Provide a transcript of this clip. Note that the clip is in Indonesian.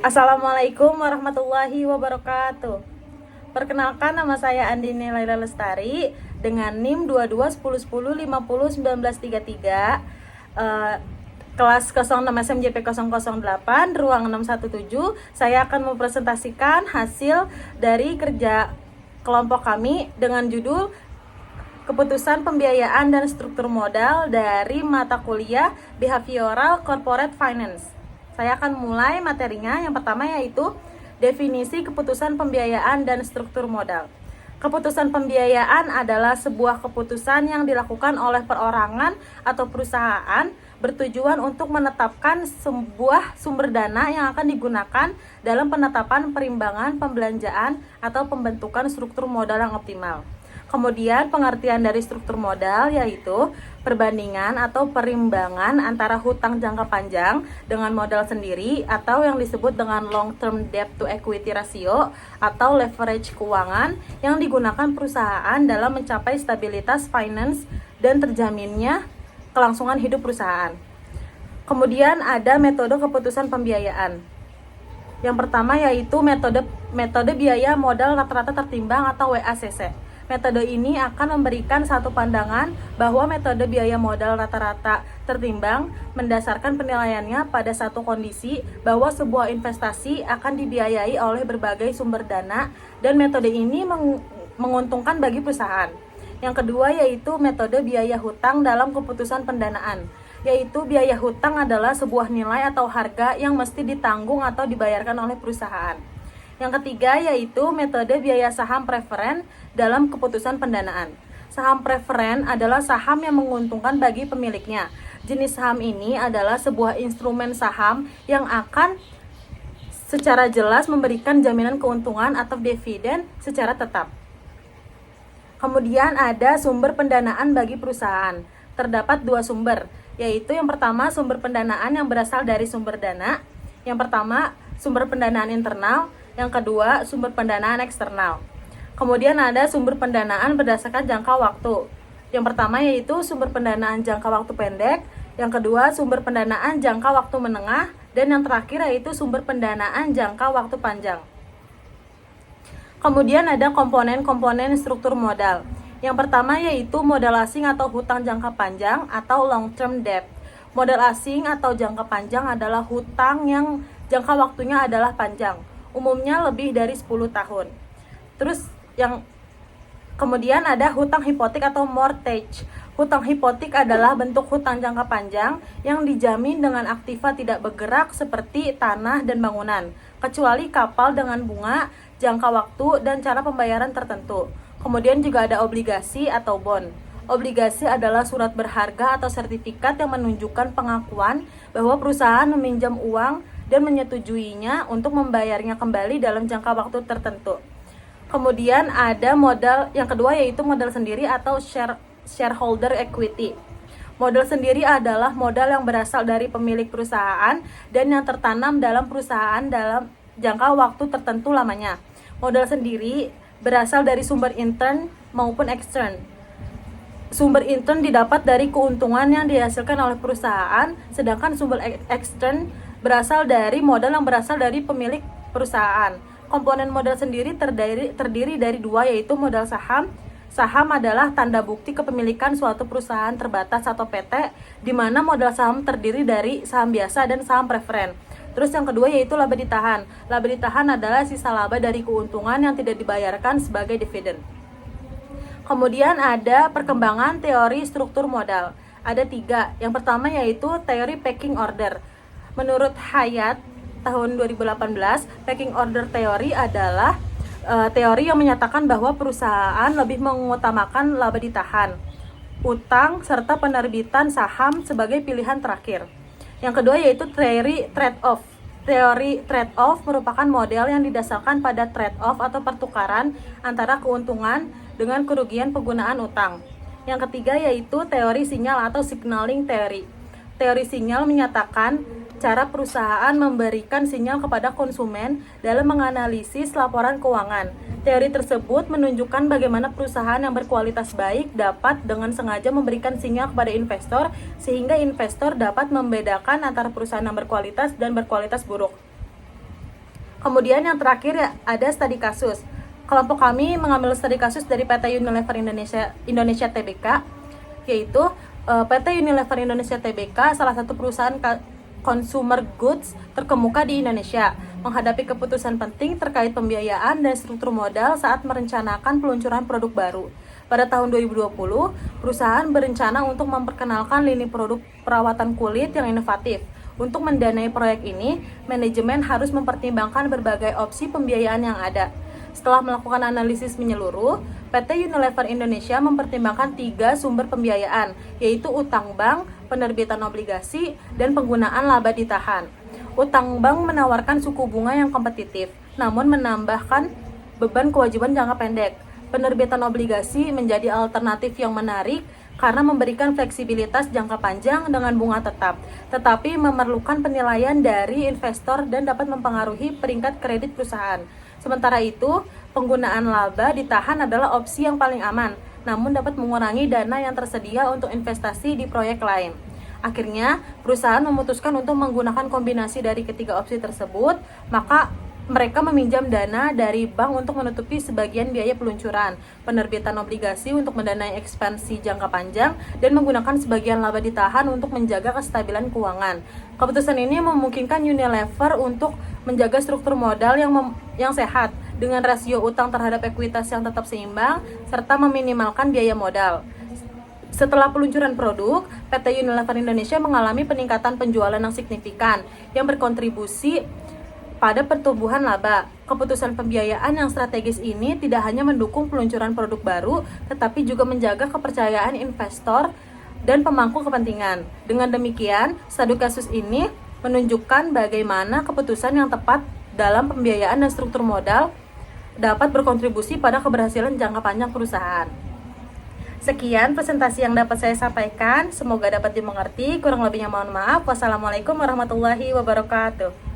Assalamualaikum warahmatullahi wabarakatuh. Perkenalkan, nama saya Andini Laila Lestari dengan NIM 221010501933, kelas 06 SMJP 008, ruang 617. Saya akan mempresentasikan hasil dari kerja kelompok kami dengan judul Keputusan Pembiayaan dan Struktur Modal dari mata kuliah Behavioral Corporate Finance. Saya akan mulai materinya. Yang pertama yaitu definisi keputusan pembiayaan dan struktur modal. Keputusan pembiayaan adalah sebuah keputusan yang dilakukan oleh perorangan atau perusahaan bertujuan untuk menetapkan sebuah sumber dana yang akan digunakan dalam penetapan perimbangan pembelanjaan atau pembentukan struktur modal yang optimal. Kemudian pengertian dari struktur modal yaitu perbandingan atau perimbangan antara hutang jangka panjang dengan modal sendiri atau yang disebut dengan long term debt to equity ratio atau leverage keuangan yang digunakan perusahaan dalam mencapai stabilitas finance dan terjaminnya kelangsungan hidup perusahaan. Kemudian ada metode keputusan pembiayaan. Yang pertama yaitu metode biaya modal rata-rata tertimbang atau WACC. Metode ini akan memberikan satu pandangan bahwa metode biaya modal rata-rata tertimbang mendasarkan penilaiannya pada satu kondisi bahwa sebuah investasi akan dibiayai oleh berbagai sumber dana dan metode ini menguntungkan bagi perusahaan. Yang kedua yaitu metode biaya hutang dalam keputusan pendanaan, yaitu biaya hutang adalah sebuah nilai atau harga yang mesti ditanggung atau dibayarkan oleh perusahaan. Yang ketiga yaitu metode biaya saham preferen dalam keputusan pendanaan. Saham preferen adalah saham yang menguntungkan bagi pemiliknya. Jenis saham ini adalah sebuah instrumen saham yang akan secara jelas memberikan jaminan keuntungan atau dividen secara tetap. Kemudian ada sumber pendanaan bagi perusahaan. Terdapat dua sumber, yaitu yang pertama sumber pendanaan yang berasal dari sumber dana. Yang pertama sumber pendanaan internal, yang kedua sumber pendanaan eksternal. Kemudian ada sumber pendanaan berdasarkan jangka waktu. Yang pertama yaitu sumber pendanaan jangka waktu pendek, yang kedua sumber pendanaan jangka waktu menengah, dan yang terakhir yaitu sumber pendanaan jangka waktu panjang. Kemudian ada komponen-komponen struktur modal. Yang pertama yaitu modal asing atau hutang jangka panjang atau long term debt. Modal asing atau jangka panjang adalah hutang yang jangka waktunya adalah panjang, umumnya lebih dari 10 tahun. Terus kemudian ada hutang hipotek atau mortgage. Hutang hipotek adalah bentuk hutang jangka panjang yang dijamin dengan aktiva tidak bergerak seperti tanah dan bangunan, kecuali kapal dengan bunga, jangka waktu, dan cara pembayaran tertentu. Kemudian juga ada obligasi atau bond. Obligasi adalah surat berharga atau sertifikat yang menunjukkan pengakuan bahwa perusahaan meminjam uang dan menyetujuinya untuk membayarnya kembali dalam jangka waktu tertentu. Kemudian ada modal yang kedua yaitu modal sendiri atau shareholder equity. Modal sendiri adalah modal yang berasal dari pemilik perusahaan dan yang tertanam dalam perusahaan dalam jangka waktu tertentu lamanya. Modal sendiri berasal dari sumber intern maupun ekstern. Sumber intern didapat dari keuntungan yang dihasilkan oleh perusahaan, sedangkan sumber ekstern berasal dari modal yang berasal dari pemilik perusahaan. Komponen modal sendiri terdiri dari dua, yaitu modal saham. Saham adalah tanda bukti kepemilikan suatu perusahaan terbatas atau PT, di mana modal saham terdiri dari saham biasa dan saham preferen. Terus yang kedua yaitu laba ditahan. Laba ditahan adalah sisa laba dari keuntungan yang tidak dibayarkan sebagai dividen. Kemudian ada perkembangan teori struktur modal. Ada 3. Yang pertama yaitu teori pecking order. Menurut Hayat tahun 2018, pecking order teori adalah teori yang menyatakan bahwa perusahaan lebih mengutamakan laba ditahan, utang, serta penerbitan saham sebagai pilihan terakhir. Yang kedua yaitu teori trade-off. Teori trade-off merupakan model yang didasarkan pada trade-off atau pertukaran antara keuntungan dengan kerugian penggunaan utang. Yang ketiga yaitu teori sinyal atau signaling theory. Teori sinyal menyatakan cara perusahaan memberikan sinyal kepada konsumen dalam menganalisis laporan keuangan. Teori tersebut menunjukkan bagaimana perusahaan yang berkualitas baik dapat dengan sengaja memberikan sinyal kepada investor sehingga investor dapat membedakan antara perusahaan yang berkualitas dan berkualitas buruk. Kemudian yang terakhir ya, ada studi kasus. Kelompok kami mengambil studi kasus dari PT Unilever Indonesia Tbk, yaitu PT Unilever Indonesia Tbk salah satu perusahaan consumer goods terkemuka di Indonesia, menghadapi keputusan penting terkait pembiayaan dan struktur modal saat merencanakan peluncuran produk baru. Pada tahun 2020, perusahaan berencana untuk memperkenalkan lini produk perawatan kulit yang inovatif. Untuk mendanai proyek ini, manajemen harus mempertimbangkan berbagai opsi pembiayaan yang ada. Setelah melakukan analisis menyeluruh, PT Unilever Indonesia mempertimbangkan 3 sumber pembiayaan, yaitu utang bank, penerbitan obligasi, dan penggunaan laba ditahan. Utang bank menawarkan suku bunga yang kompetitif, namun menambahkan beban kewajiban jangka pendek. Penerbitan obligasi menjadi alternatif yang menarik karena memberikan fleksibilitas jangka panjang dengan bunga tetap, tetapi memerlukan penilaian dari investor dan dapat mempengaruhi peringkat kredit perusahaan. Sementara itu, penggunaan laba ditahan adalah opsi yang paling aman, namun dapat mengurangi dana yang tersedia untuk investasi di proyek lain. Akhirnya, perusahaan memutuskan untuk menggunakan kombinasi dari ketiga opsi tersebut, maka mereka meminjam dana dari bank untuk menutupi sebagian biaya peluncuran, penerbitan obligasi untuk mendanai ekspansi jangka panjang, dan menggunakan sebagian laba ditahan untuk menjaga kestabilan keuangan. Keputusan ini memungkinkan Unilever untuk menjaga struktur modal yang sehat dengan rasio utang terhadap ekuitas yang tetap seimbang serta meminimalkan biaya modal. Setelah peluncuran produk, PT Unilever Indonesia mengalami peningkatan penjualan yang signifikan yang berkontribusi pada pertumbuhan laba. Keputusan pembiayaan yang strategis ini tidak hanya mendukung peluncuran produk baru, tetapi juga menjaga kepercayaan investor dan pemangku kepentingan. Dengan demikian, studi kasus ini menunjukkan bagaimana keputusan yang tepat dalam pembiayaan dan struktur modal dapat berkontribusi pada keberhasilan jangka panjang perusahaan. Sekian presentasi yang dapat saya sampaikan, semoga dapat dimengerti. Kurang lebihnya mohon maaf. Wassalamualaikum warahmatullahi wabarakatuh.